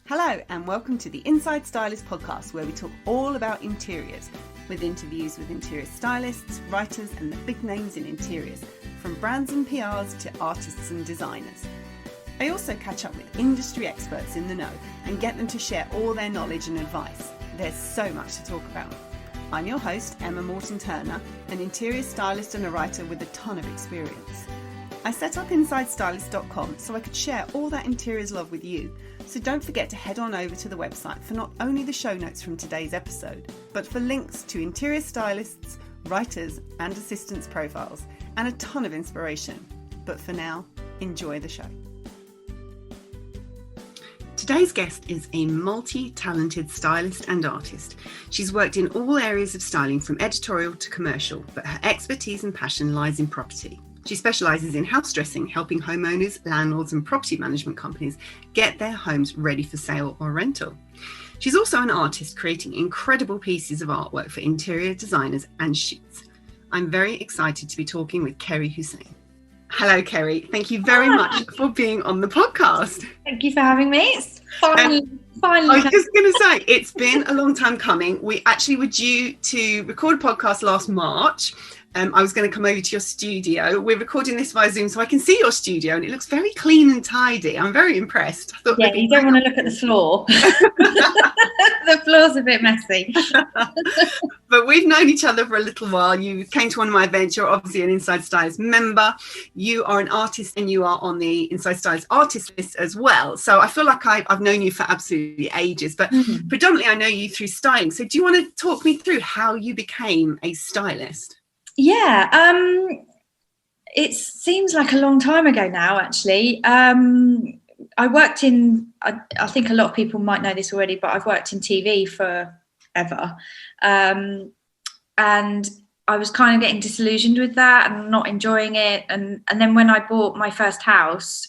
Hello and welcome to the Inside Stylist podcast, where we talk all about interiors with interviews with interior stylists, writers and the big names in interiors, from brands and PRs to artists and designers. I also catch up with industry experts in the know and get them to share all their knowledge and advice. There's so much to talk about. I'm your host, Emma Morton-Turner, an interior stylist and a writer with a ton of experience. I set up InsideStylist.com so I could share all that interiors love with you. So don't forget to head on over to the website for not only the show notes from today's episode, but for links to interior stylists, writers and assistants profiles, and a ton of inspiration. But for now, enjoy the show. Today's guest is a multi-talented stylist and artist. She's worked in all areas of styling from editorial to commercial, but her expertise and passion lies in property. She specialises in house dressing, helping homeowners, landlords and property management companies get their homes ready for sale or rental. She's also an artist, creating incredible pieces of artwork for interior designers and shoots. I'm very excited to be talking with Kerry Hussain. Hello, Kerry. Thank you very much for being on the podcast. Thank you for having me. It's finally. I was just going to say, it's been a long time coming. We actually were due to record a podcast last March. I was going to come over to your studio. We're recording this via Zoom, so I can see your studio, and it looks very clean and tidy. I'm very impressed. I thought you don't want to look at the floor. The floor's a bit messy. But we've known each other for a little while. You came to one of my events. You're obviously an Inside Stylist member. You are an artist, and you are on the Inside Stylist artist list as well. So I feel like I've known you for absolutely ages, but predominantly I know you through styling. So do you want to talk me through how you became a stylist? Yeah, it seems like a long time ago now, actually. I worked in, I think a lot of people might know this already, but I've worked in TV forever. And I was kind of getting disillusioned with that and not enjoying it. And then when I bought my first house,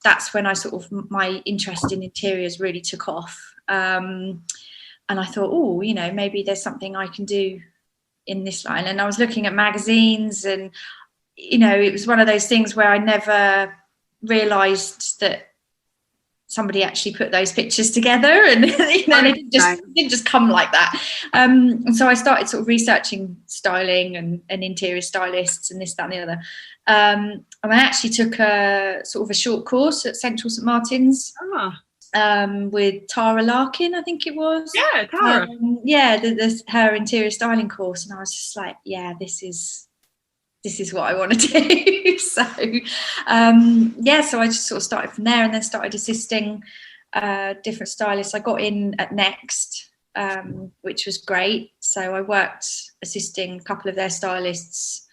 that's when I sort of, my interest in interiors really took off. And I thought, maybe there's something I can do in this line. And I was looking at magazines, and it was one of those things where I never realized that somebody actually put those pictures together, and they didn't just come like that. And so I started sort of researching styling and interior stylists and this, that and the other, and I actually took a sort of a short course at Central St Martin's with Tara Larkin, I think it was. Yeah, Tara. Her interior styling course, and I was just like, yeah, this is what I want to do. So so I just sort of started from there, and then started assisting different stylists. I got in at Next, which was great. So I worked assisting a couple of their stylists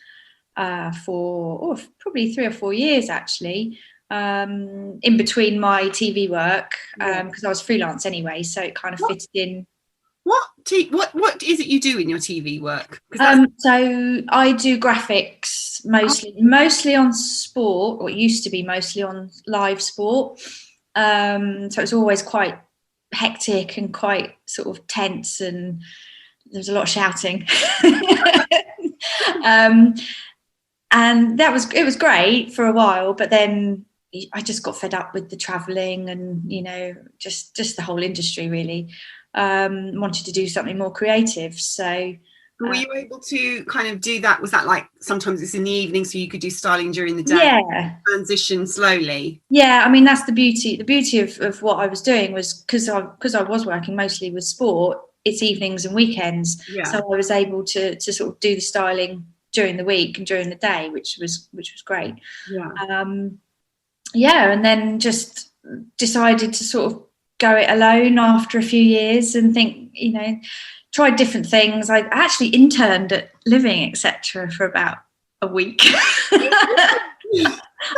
for probably 3 or 4 years actually. In between my TV work, because I was freelance anyway, so it kind of fitted in. What is it you do in your TV work? So I do graphics mostly on sport, or it used to be mostly on live sport. So it's always quite hectic and quite sort of tense, and there's a lot of shouting. And it was great for a while, but then I just got fed up with the travelling and, just the whole industry really. Wanted to do something more creative. So were you able to kind of do that? Was that like sometimes it's in the evening, so you could do styling during the day? Yeah. Transition slowly. Yeah, I mean, that's the beauty. The beauty of what I was doing was because I was working mostly with sport, it's evenings and weekends. Yeah. So I was able to sort of do the styling during the week and during the day, which was great. Yeah. And then just decided to sort of go it alone after a few years and think, tried different things. I actually interned at Living Etc. for about a week. I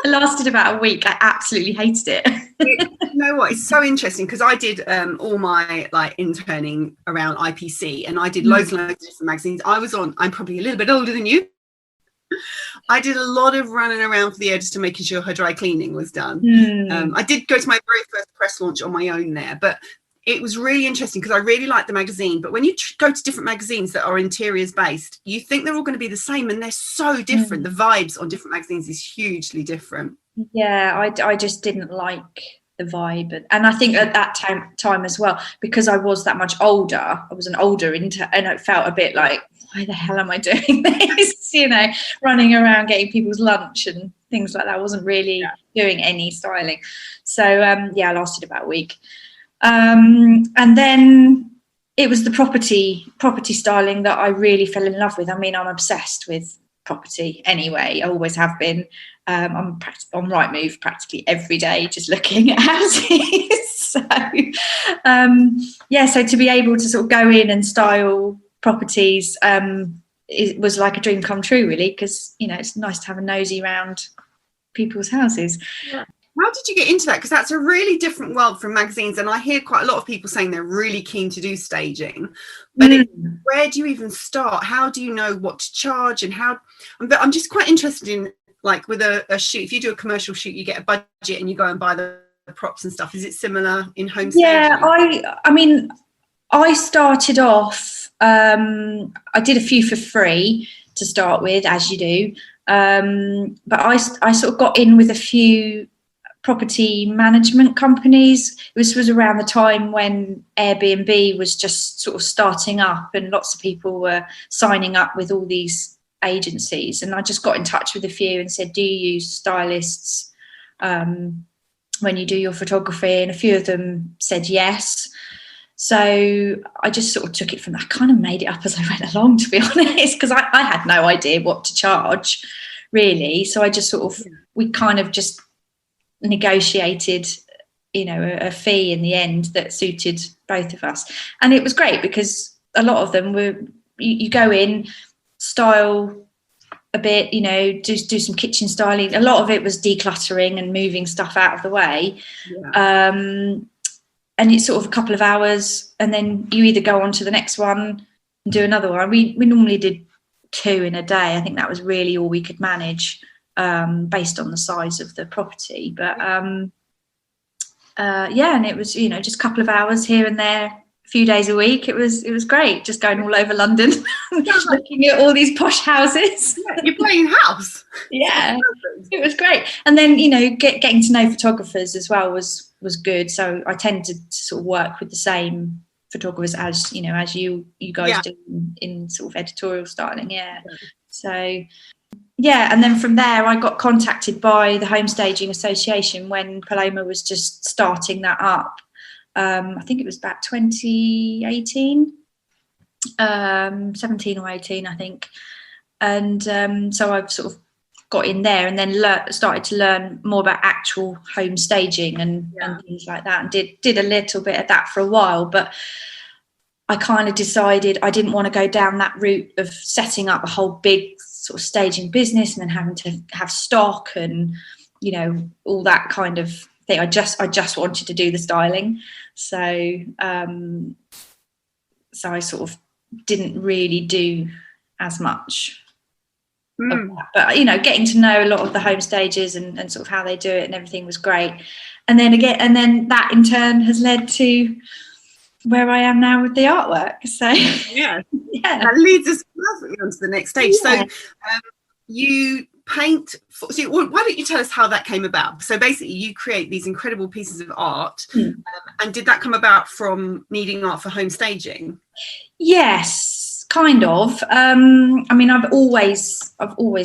lasted about a week. I absolutely hated it. You know what? It's so interesting because I did all my interning around IPC, and I did loads and loads of different magazines. I'm probably a little bit older than you. I did a lot of running around for the editor, making sure her dry cleaning was done. I did go to my very first press launch on my own there, but it was really interesting because I really liked the magazine. But when you go to different magazines that are interiors based, you think they're all going to be the same, and they're so different. The vibes on different magazines is hugely different. Yeah, I just didn't like vibe. And I think at that time as well, because I was that much older, I was an older intern, and it felt a bit like, why the hell am I doing this? Running around getting people's lunch and things like that. I wasn't really doing any styling. So I lasted about a week. And then it was the property styling that I really fell in love with. I mean, I'm obsessed with property anyway. I always have been. I'm on Rightmove practically every day, just looking at houses. So to be able to sort of go in and style properties, it was like a dream come true, really, because it's nice to have a nosy around people's houses. Yeah. How did you get into that? Because that's a really different world from magazines, and I hear quite a lot of people saying they're really keen to do staging, but where do you even start? How do you know what to charge? And I'm just quite interested in, like, with a shoot, if you do a commercial shoot, you get a budget and you go and buy the props and stuff. Is it similar in home staging? I mean, I started off, I did a few for free to start with, as you do, but I sort of got in with a few property management companies. This was around the time when Airbnb was just sort of starting up, and lots of people were signing up with all these agencies, and I just got in touch with a few and said, do you use stylists when you do your photography? And a few of them said yes. So I just sort of took it from that. I kind of made it up as I went along, to be honest, because I had no idea what to charge, really. So I just sort of, we kind of just negotiated, a fee in the end that suited both of us. And it was great because a lot of them were, you go in, style a bit, do some kitchen styling. A lot of it was decluttering and moving stuff out of the way. And it's sort of a couple of hours, and then you either go on to the next one and do another one. We normally did 2 in a day. I think that was really all we could manage, based on the size of the property. But and it was, just a couple of hours here and there, a few days a week. It was great, just going all over London, looking at all these posh houses. You're playing house. Yeah, it was great. And then getting to know photographers as well was good. So I tended to sort of work with the same photographers as you guys do in sort of editorial styling. So and then from there I got contacted by the Home Staging Association when Paloma was just starting that up. I think it was about 2018, 17 or 18, I think. And so I've sort of got in there and then started to learn more about actual home staging and things like that, and did a little bit of that for a while. But I kind of decided I didn't want to go down that route of setting up a whole big sort of staging business and then having to have stock and all that kind of thing. I just wanted to do the styling. So I sort of didn't really do as much of that. But getting to know a lot of the home stagers and sort of how they do it and everything was great. And then that in turn has led to where I am now with the artwork. So that leads us perfectly onto the next stage. So you paint why don't you tell us how that came about? So basically you create these incredible pieces of art, and did that come about from needing art for home staging? Yes, kind of. I mean, I've always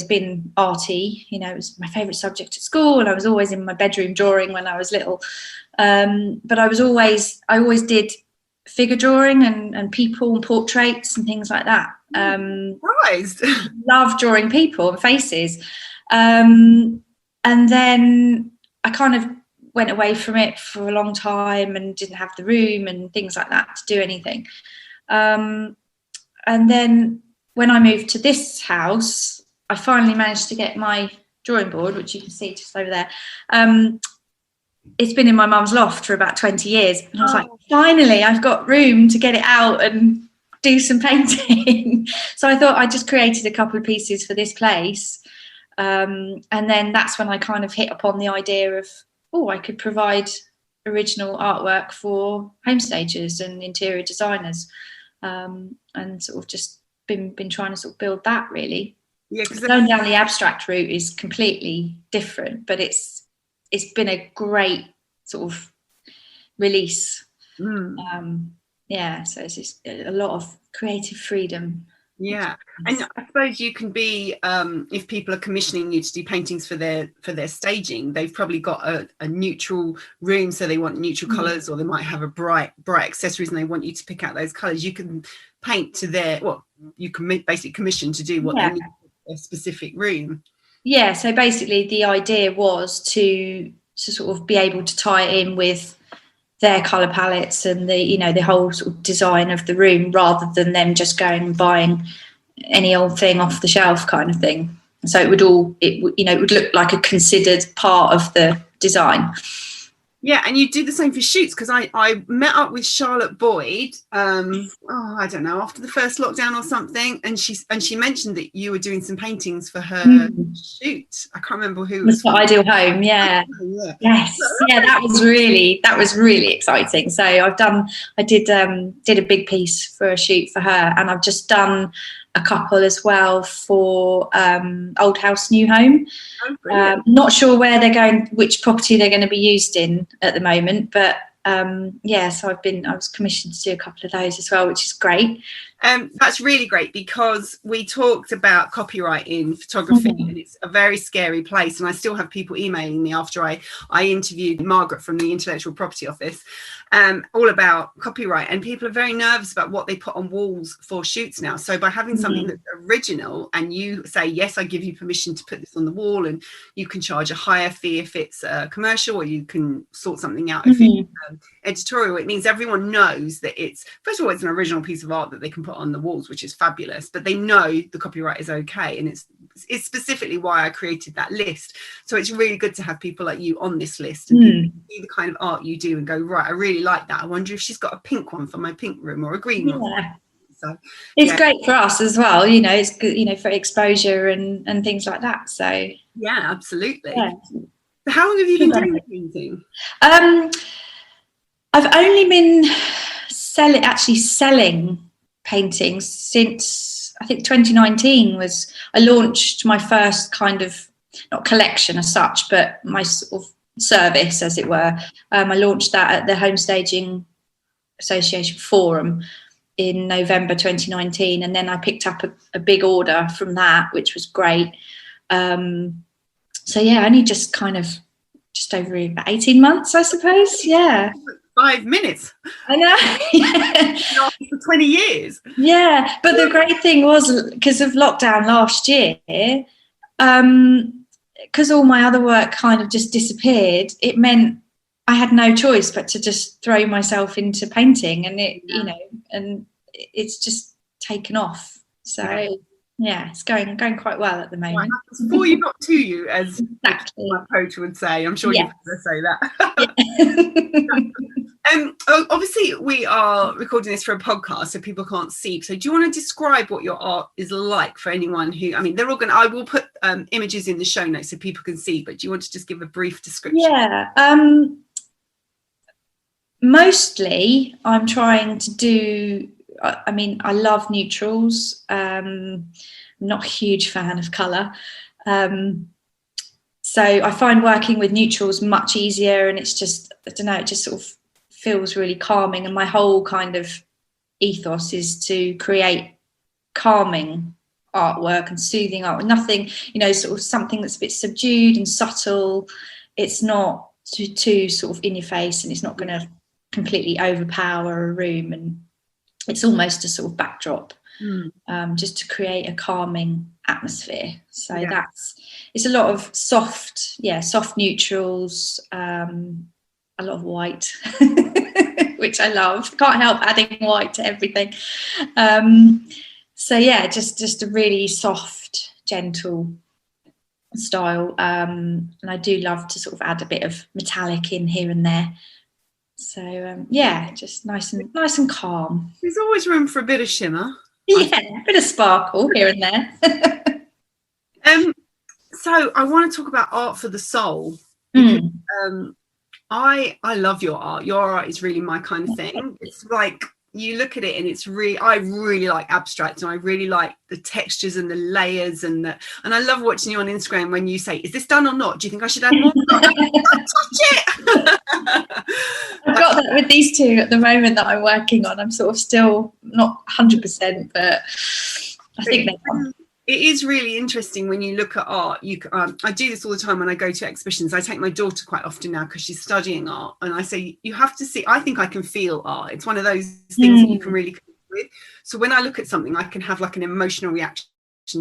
been arty. It was my favourite subject at school, and I was always in my bedroom drawing when I was little. But I always did figure drawing and people and portraits and things like that. Love drawing people and faces. And then I kind of went away from it for a long time and didn't have the room and things like that to do anything. And then when I moved to this house, I finally managed to get my drawing board, which you can see just over there. It's been in my mum's loft for about 20 years. And I was like, finally, I've got room to get it out and do some painting. So I thought I just created a couple of pieces for this place. And then that's when I kind of hit upon the idea of, I could provide original artwork for home stagers and interior designers. And sort of just been trying to sort of build that, really. Yeah, because going down the abstract route is completely different, but it's been a great sort of release. Mm. Yeah, so it's just a lot of creative freedom. Yeah, and I suppose you can be, if people are commissioning you to do paintings for their staging, they've probably got a neutral room, so they want neutral colours, or they might have a bright accessories and they want you to pick out those colours. You can paint to their, well, you can basically commission to do what they need for a specific room. Yeah, so basically the idea was to sort of be able to tie it in with their colour palettes and the whole sort of design of the room, rather than them just going and buying any old thing off the shelf kind of thing. So it would look like a considered part of the design. Yeah, and you do the same for shoots, because I met up with Charlotte Boyd, I don't know, after the first lockdown or something, and she mentioned that you were doing some paintings for her shoot. I can't remember who it was. For Ideal Home, yeah. Yes, yeah, that was really exciting. So I did a big piece for a shoot for her, and I've just done a couple as well for Old House New Home. Not sure where they're going, which property they're going to be used in at the moment, but so I was commissioned to do a couple of those as well, which is great. That's really great, because we talked about copyright in photography, and it's a very scary place, and I still have people emailing me after I interviewed Margaret from the Intellectual Property Office, all about copyright, and people are very nervous about what they put on walls for shoots now. So by having something that's original, and you say, yes, I give you permission to put this on the wall, and you can charge a higher fee if it's commercial, or you can sort something out if it's editorial, it means everyone knows that it's, first of all, it's an original piece of art that they can put on the walls, which is fabulous, but they know the copyright is okay. And it's specifically why I created that list. So it's really good to have people like you on this list, and people see the kind of art you do and go, right, I really like that. I wonder if she's got a pink one for my pink room, or a green one. So it's great for us as well, it's good, for exposure and things like that. So yeah, absolutely. So how long have you been doing painting? I've only been selling paintings since, I think, 2019 was, I launched my first kind of, not collection as such, but my sort of service, as it were. I launched that at the Home Staging Association Forum in November 2019, and then I picked up a big order from that, which was great. So yeah, only just over about 18 months, I suppose. Yeah. 5 minutes. I know. For 20 years. Yeah, but the great thing was, because of lockdown last year, because all my other work kind of just disappeared, it meant I had no choice but to just throw myself into painting, and and it's just taken off. So yeah, it's going quite well at the moment. Before you got to you, as exactly my coach would say. I'm sure you're going to say that. Obviously, we are recording this for a podcast, so people can't see. So, do you want to describe what your art is like for anyone who? I mean, they're all going. I will put images in the show notes so people can see. But do you want to just give a brief description? Yeah. Mostly, I'm trying to do. I mean, I love neutrals. I'm not a huge fan of colour. So I find working with neutrals much easier, and it's just, I don't know, it just sort of feels really calming. And my whole kind of ethos is to create calming artwork and soothing art. Nothing, sort of something that's a bit subdued and subtle. It's not too sort of in your face, and it's not going to completely overpower a room. And it's almost a sort of backdrop, just to create a calming atmosphere. So it's a lot of soft neutrals, a lot of white, which I love. Can't help adding white to everything. So yeah, just a really soft, gentle style. And I do love to sort of add a bit of metallic in here and there. So just nice and calm. There's always room for a bit of shimmer. Yeah, a bit of sparkle here and there. So I want to talk about art for the soul. Because, I love your art. Your art is really my kind of thing. It's like, you look at it and it's really, I really like abstract, and I really like the textures and the layers and I love watching you on Instagram when you say, is this done or not? Do you think I should add more? Don't touch it. I've got that with these two at the moment that I'm working on. I'm sort of still not 100%, but I think they're fun. It is really interesting when you look at art. I do this all the time when I go to exhibitions. I take my daughter quite often now because she's studying art, and I say, you have to see, I think I can feel art. It's one of those things that you can really connect with. So when I look at something, I can have like an emotional reaction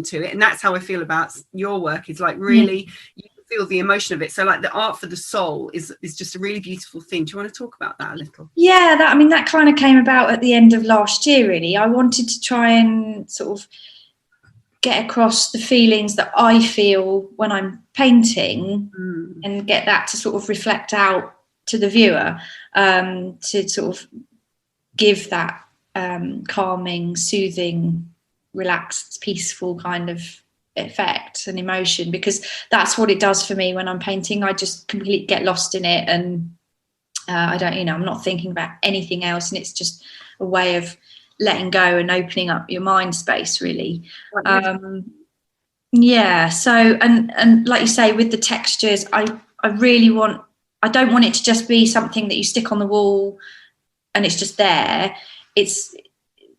to it, and that's how I feel about your work. Is like really you can feel the emotion of it. So like the art for the soul is just a really beautiful thing. Do you want to talk about that a little? Yeah, that kind of came about at the end of last year, really. I wanted to try and sort of get across the feelings that I feel when I'm painting and get that to sort of reflect out to the viewer, to sort of give that calming, soothing, relaxed, peaceful kind of effect and emotion, because that's what it does for me when I'm painting. I just completely get lost in it, and I don't, I'm not thinking about anything else, and it's just a way of letting go and opening up your mind space, really. So and like you say, with the textures, I don't want it to just be something that you stick on the wall and it's just there. This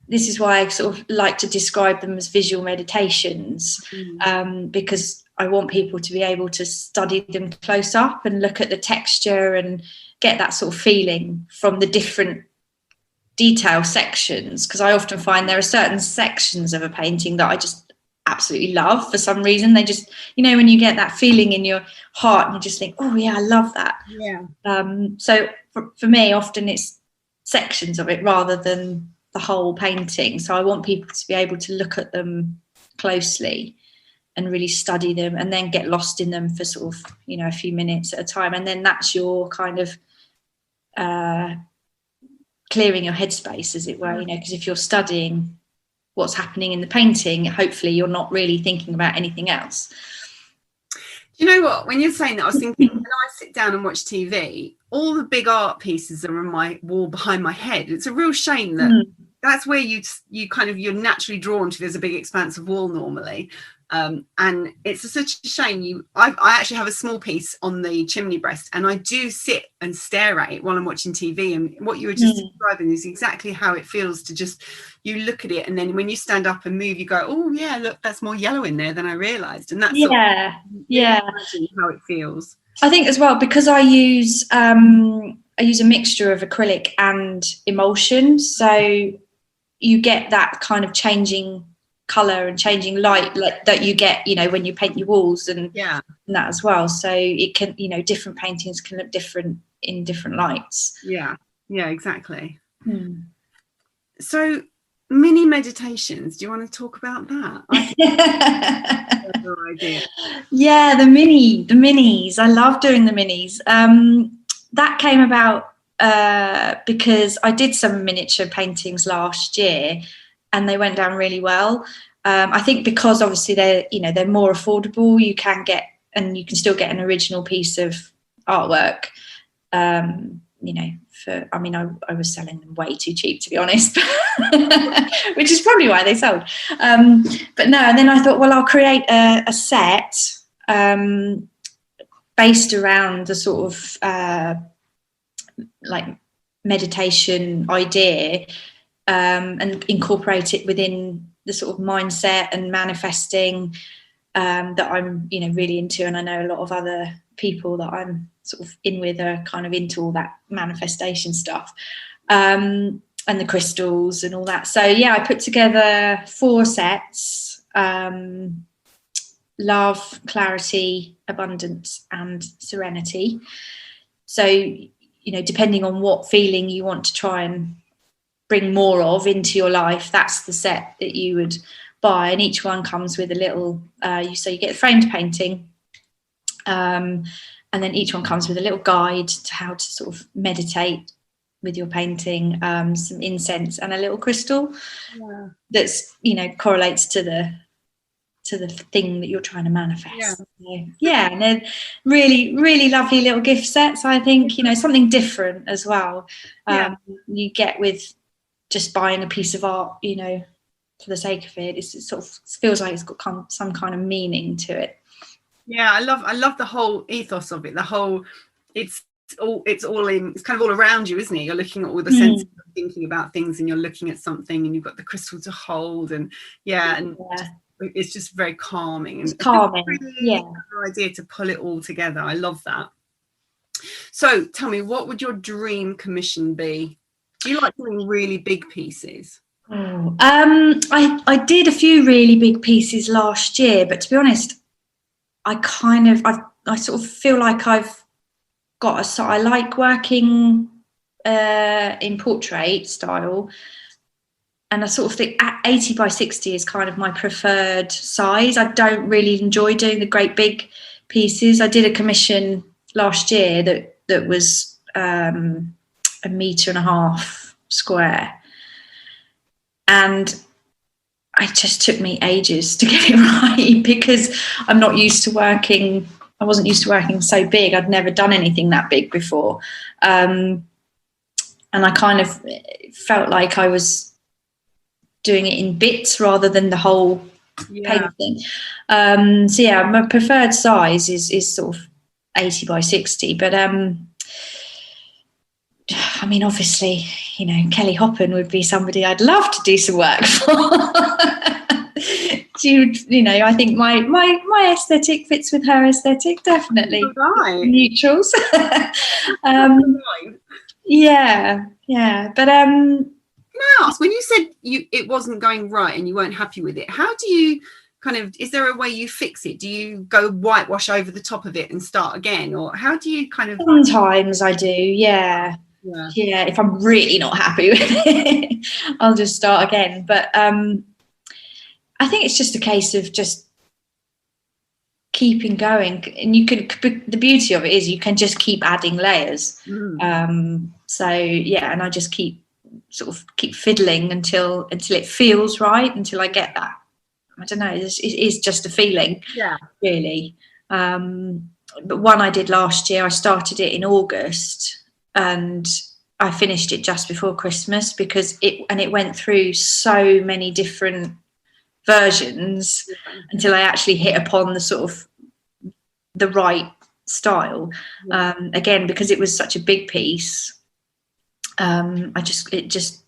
is why I sort of like to describe them as visual meditations, because I want people to be able to study them close up and look at the texture and get that sort of feeling from the different detail sections, because I often find there are certain sections of a painting that I just absolutely love for some reason. They just, when you get that feeling in your heart and you just think, oh yeah, I love that. So for me, often it's sections of it rather than the whole painting. So I want people to be able to look at them closely and really study them, and then get lost in them for sort of a few minutes at a time, and then that's your kind of clearing your headspace, as it were, because if you're studying what's happening in the painting, hopefully you're not really thinking about anything else. Do you know what? When you're saying that, I was thinking, when I sit down and watch TV, all the big art pieces are on my wall behind my head. It's a real shame that that's where you kind of, you're naturally drawn to. There's a big expanse of wall normally. And it's such a shame. I actually have a small piece on the chimney breast, and I do sit and stare at it while I'm watching TV, and what you were just describing is exactly how it feels to just, you look at it, and then when you stand up and move, you go, oh yeah, look, that's more yellow in there than I realised. And that's imagine how it feels. I think as well, because I use a mixture of acrylic and emulsion, so you get that kind of changing colour and changing light that you get when you paint your walls and that as well. So it can, different paintings can look different in different lights. Yeah exactly. So mini meditations, do you want to talk about that? That's your idea. Yeah, the minis, I love doing the minis. That came about because I did some miniature paintings last year, and they went down really well. I think because obviously they're more affordable. You can still get an original piece of artwork. I was selling them way too cheap, to be honest, which is probably why they sold. But no, and then I thought, well, I'll create a set based around the sort of like meditation idea, and incorporate it within the sort of mindset and manifesting that I'm really into, and I know a lot of other people that I'm sort of in with are kind of into all that manifestation stuff, and the crystals and all that. So yeah, I put together 4 sets: love, clarity, abundance, and serenity. So depending on what feeling you want to try and bring more of into your life, that's the set that you would buy, and each one comes with a little so you get a framed painting, and then each one comes with a little guide to how to sort of meditate with your painting, some incense and a little crystal that's correlates to the thing that you're trying to manifest. And they're really, really lovely little gift sets. I think something different as well. You get with just buying a piece of art, for the sake of it. It sort of feels like it's got some kind of meaning to it. Yeah, I love the whole ethos of it. The whole, it's all in, it's kind of all around you, isn't it? You're looking at all the senses, thinking about things, and you're looking at something, and you've got the crystal to hold, and it's just very calming. And it's calming. It's a really good idea to pull it all together. I love that. So tell me, what would your dream commission be? Do you like doing really big pieces? I did a few really big pieces last year, but to be honest, I sort of feel like I've got I like working in portrait style, and I sort of think 80 by 60 is kind of my preferred size. I don't really enjoy doing the great big pieces. I did a commission last year that was 1.5 meters square, and it just took me ages to get it right because I wasn't used to working so big. I'd never done anything that big before. And I kind of felt like I was doing it in bits rather than the whole painting. So my preferred size is sort of 80 by 60. But I mean, obviously, Kerry Hussain would be somebody I'd love to do some work for. I think my aesthetic fits with her aesthetic, definitely. Right. Neutrals. But can I ask, when you said it wasn't going right and you weren't happy with it, how do you is there a way you fix it? Do you go whitewash over the top of it and start again, or how do you Sometimes I do, yeah, if I'm really not happy with it, I'll just start again. But I think it's just a case of just keeping going, and the beauty of it is you can just keep adding layers. And I just keep fiddling until it feels right, until I get that. I don't know, it is just a feeling, really. But one I did last year, I started it in August and I finished it just before Christmas because it went through so many different versions until I actually hit upon the sort of the right style. Again, because it was such a big piece, it just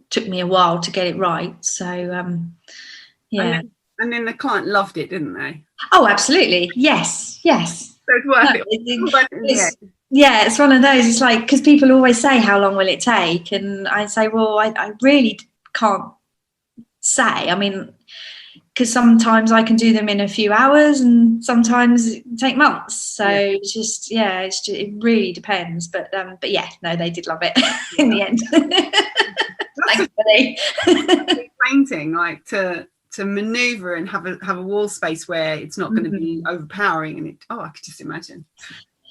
took me a while to get it right. So and then the client loved it, didn't they? Oh, absolutely. Yes. So it's worth it. It's one of those. It's like, because people always say, how long will it take? And I say, well, I really can't say. I mean, because sometimes I can do them in a few hours and sometimes it can take months. So it really depends. But they did love it in the end. Thankfully. Painting, like to maneuver and have a wall space where it's not going to be overpowering, and I could just imagine.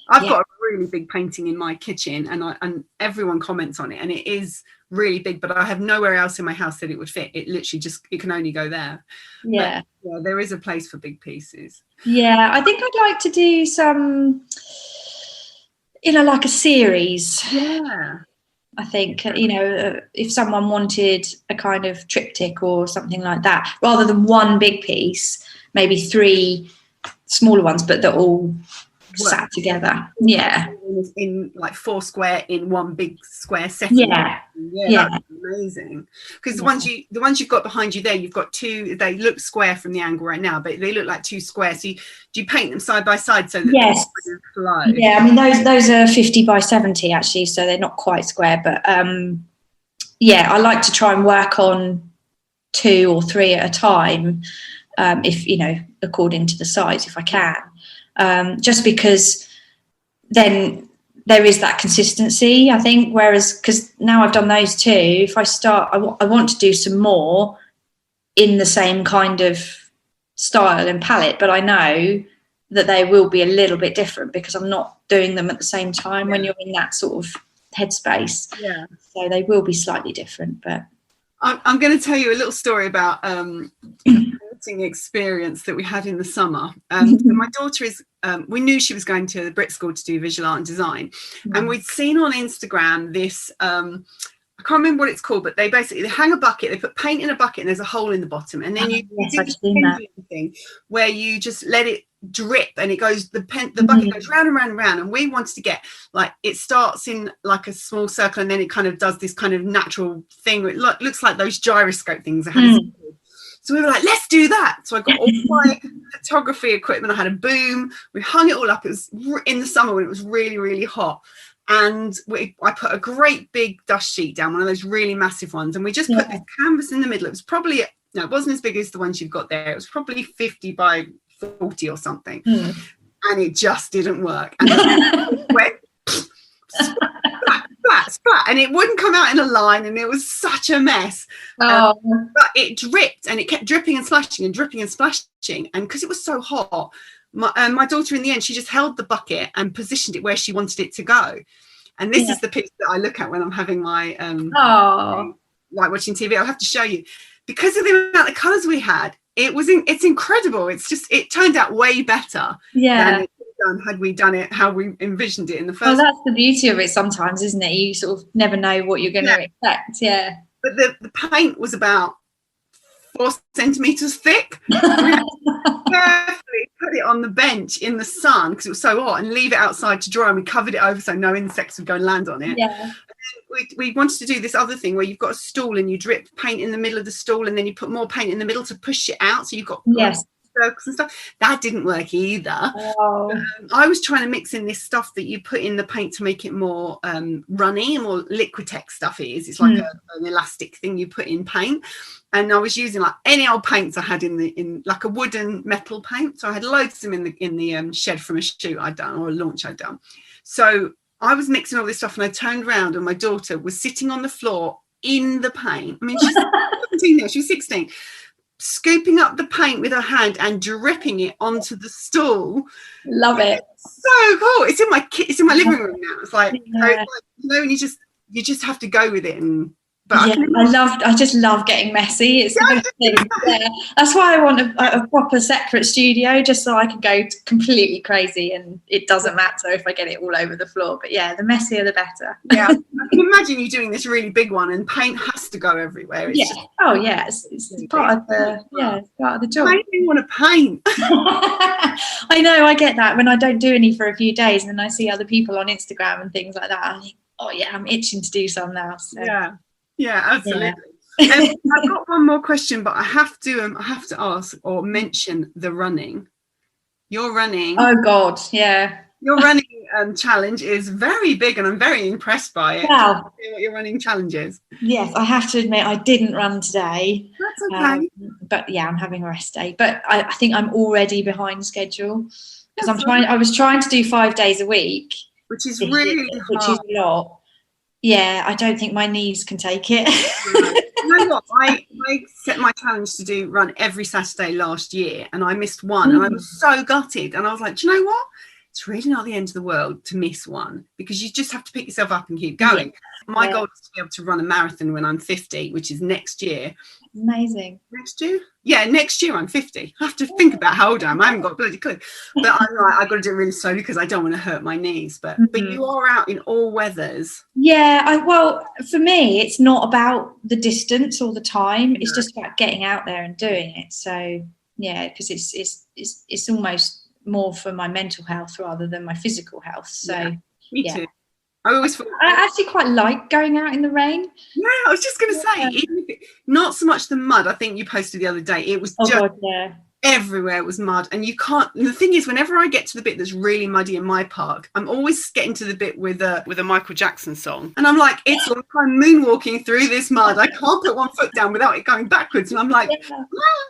I've got a really big painting in my kitchen, and everyone comments on it, and it is really big, but I have nowhere else in my house that it would fit. It literally it can only go there. But, there is a place for big pieces. I think I'd like to do some, like a series. I think, if someone wanted a kind of triptych or something like that, rather than one big piece, maybe 3 smaller ones, but they're all sat together. In like 4 square in one big square setting. That's amazing. Because the ones you've got behind you there, you've got 2. They look square from the angle right now, but they look like 2 squares. So do you paint them side by side so that they kind of flow? I mean those are 50 by 70 actually, so they're not quite square. But I like to try and work on 2 or 3 at a time, if according to the size, if I can. Just because then there is that consistency, I think, whereas because now I've done those 2, if I start, I want to do some more in the same kind of style and palette, but I know that they will be a little bit different because I'm not doing them at the same time when you're in that sort of headspace. So they will be slightly different. But I'm going to tell you a little story about experience that we had in the summer. My daughter is we knew she was going to the Brit School to do visual art and design, and we'd seen on Instagram this I can't remember what it's called, but they hang a bucket, they put paint in a bucket and there's a hole in the bottom, and then you do this thing where you just let it drip and it goes, the bucket goes round and round and round, and we wanted to get, like, it starts in like a small circle and then it kind of does this kind of natural thing. It looks like those gyroscope things. So we were like, let's do that. So I got all my photography equipment. I had a boom. We hung it all up. It was in the summer when it was really, really hot. And I put a great big dust sheet down, one of those really massive ones. And we just put this canvas in the middle. It was probably, no, it wasn't as big as the ones you've got there. It was probably 50 by 40 or something. And it just didn't work. And it went splat, and it wouldn't come out in a line, and it was such a mess. But it dripped, and it kept dripping and splashing and dripping and splashing. And because it was so hot, my daughter in the end, she just held the bucket and positioned it where she wanted it to go. And this is the picture that I look at when I'm having my like watching TV. I'll have to show you, because of the amount of colours we had. It's incredible. It turned out way better than it done had we done it how we envisioned it in the first. Well, that's the beauty of it sometimes, isn't it? You sort of never know what you're going to expect. Yeah. But the paint was about 4 centimetres thick. We had to carefully put it on the bench in the sun because it was so hot and leave it outside to dry, and we covered it over so no insects would go and land on it. Yeah. We wanted to do this other thing where you've got a stool and you drip paint in the middle of the stool, and then you put more paint in the middle to push it out, so you've got circles and stuff. That didn't work either. I was trying to mix in this stuff that you put in the paint to make it more runny, more Liquitex stuff. It's like an elastic thing you put in paint, and I was using like any old paints I had in like a wooden metal paint. So I had loads of them in the shed from a shoot I'd done, or a launch I'd done. So I was mixing all this stuff, and I turned around and my daughter was sitting on the floor in the paint. I mean, she's 17 now, she's 16, scooping up the paint with her hand and dripping it onto the stool. Love it. So cool. It's in my living room now. It's like, and you just have to go with it. And I just love getting messy. It's the best thing. Yeah. That's why I want a proper separate studio, just so I can go completely crazy and it doesn't matter if I get it all over the floor. But yeah, the messier the better. Yeah, I can imagine you doing this really big one, and paint has to go everywhere. It's it's part of the job. I don't want to paint. I know, I get that when I don't do any for a few days, and then I see other people on Instagram and things like that. I think, oh yeah, I'm itching to do some now. So. Yeah, absolutely. I've got one more question, but I have to ask or mention the running. Your running. Oh God, yeah. Your running challenge is very big, and I'm very impressed by it. Wow. What your running challenge is? Yes, I have to admit I didn't run today. That's okay. But yeah, I'm having a rest day. But I think I'm already behind schedule because I was trying to do 5 days a week, which is really hard. Which is a lot. Yeah, I don't think my knees can take it. You know what? I set my challenge to run every Saturday last year, and I missed one, and I was so gutted. And I was like, do you know what? It's really not the end of the world to miss one, because you just have to pick yourself up and keep going. My goal is to be able to run a marathon when I'm 50, which is next year. Amazing. Next year? Yeah, next year I'm 50. I have to think about how old I am. I haven't got a bloody clue. But I'm like, I've got to do it really slowly because I don't want to hurt my knees. But you are out in all weathers. Yeah, well, for me, it's not about the distance all the time. It's just about getting out there and doing it. So yeah, because it's almost more for my mental health rather than my physical health. So me too. I actually quite like going out in the rain. Yeah, I was just going to say, even if not so much the mud. I think you posted the other day. It was everywhere was mud, and you can't. And the thing is, whenever I get to the bit that's really muddy in my park, I'm always getting to the bit with a Michael Jackson song, and I'm like, it's like I'm moonwalking through this mud. I can't put one foot down without it going backwards, and I'm like,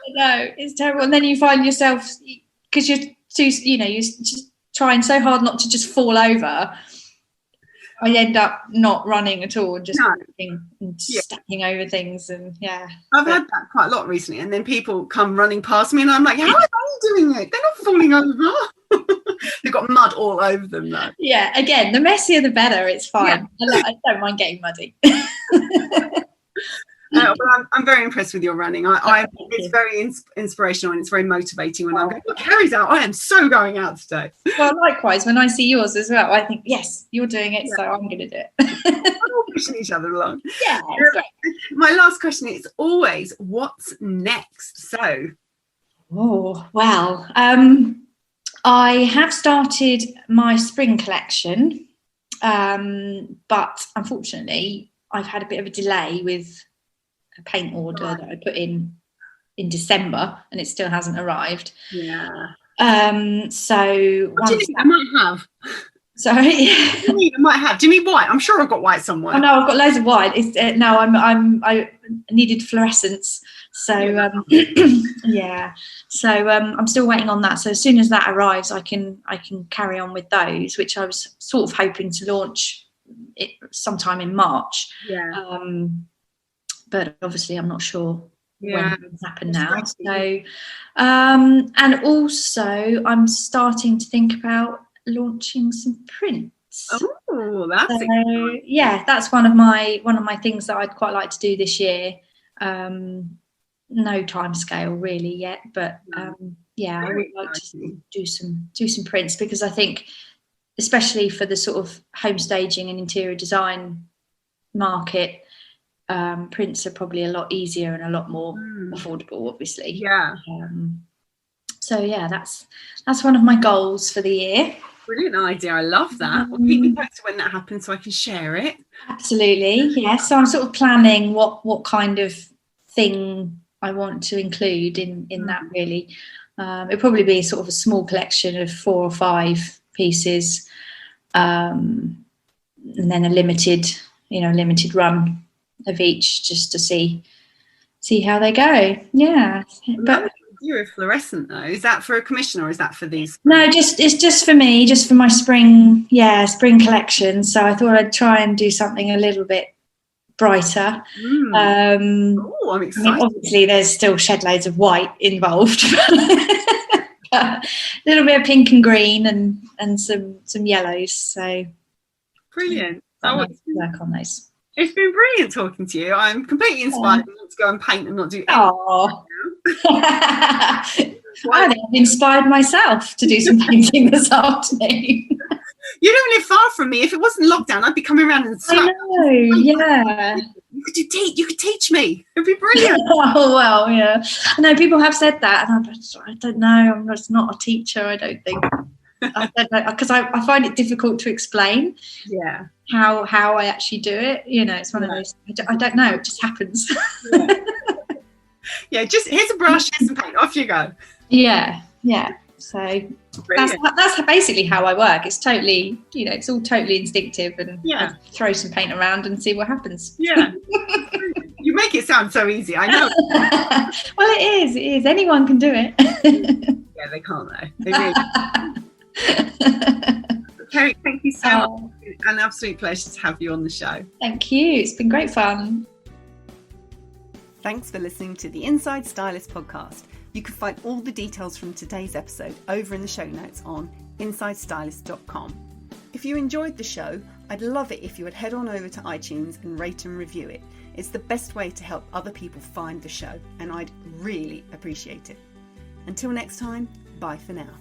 no, it's terrible. And then you find yourself, because you're just trying so hard not to just fall over. I end up not running at all, just stepping over things, and I've had that quite a lot recently. And then people come running past me, and I'm like, "How are they doing it? They're not falling over. They've got mud all over them, though." Yeah, again, the messier the better. It's fine. I don't mind getting muddy. Well, I'm very impressed with your running. It's very inspirational, and it's very motivating when I'm going, well, Kerry's out. I am so going out today. Well, likewise, when I see yours as well, I think, yes, you're doing it, so I'm going to do it. We're all pushing each other along. Yeah. My last question is always, what's next? So. Oh, well, I have started my spring collection, but unfortunately, I've had a bit of a delay with a paint order that I put in December, and it still hasn't arrived. Yeah. So what do you think I might have? Sorry. What do you mean I might have? Do you mean white? I'm sure I've got white somewhere. Oh no, I've got loads of white. I needed fluorescence. So yeah. So I'm still waiting on that. So as soon as that arrives, I can carry on with those, which I was sort of hoping to launch it sometime in March. Yeah. But obviously I'm not sure when it will happen now. So and also I'm starting to think about launching some prints. Oh, that's exciting. Yeah, that's one of my things that I'd quite like to do this year. No time scale really yet, but I would like to do some prints, because I think, especially for the sort of home staging and interior design market, prints are probably a lot easier and a lot more affordable, obviously. Yeah. So yeah, that's one of my goals for the year. Brilliant idea. I love that. Well, keep me posted when that happens so I can share it. Absolutely. Yeah. So I'm sort of planning what kind of thing I want to include in that, really. It'll probably be sort of a small collection of 4 or 5 pieces, and then a limited run of each, just to see how they go. Yeah. But you're fluorescent though. Is that for a commission or is that for these? No, it's just for me, just for my spring collection. So I thought I'd try and do something a little bit brighter. I'm excited. I mean, obviously there's still shed loads of white involved. A little bit of pink and green and some yellows. So brilliant. Work on those. It's been brilliant talking to you. I'm completely inspired to go and paint and not do anything. Oh. I think I've inspired myself to do some painting this afternoon. You don't live far from me. If it wasn't lockdown, I'd be coming around and I know, yeah. You could teach me. It'd be brilliant. Oh, well, yeah. I know people have said that, and I don't know. I'm just not a teacher, I don't think. I don't know, because I find it difficult to explain. Yeah. How I actually do it. It's one of those. I don't know. It just happens. Yeah. Just here's a brush, here's some paint. Off you go. Yeah. So that's basically how I work. It's totally, it's all totally instinctive, and I throw some paint around and see what happens. Yeah. You make it sound so easy. I know. Well, it is. Anyone can do it. Yeah, they can't though. They really. Kerry, thank you so much. It's an absolute pleasure to have you on the show. Thank you. It's been great fun. Thanks for listening to the Inside Stylist podcast. You can find all the details from today's episode over in the show notes on insidestylist.com. If you enjoyed the show, I'd love it if you would head on over to iTunes and rate and review it. It's the best way to help other people find the show, and I'd really appreciate it. Until next time, bye for now.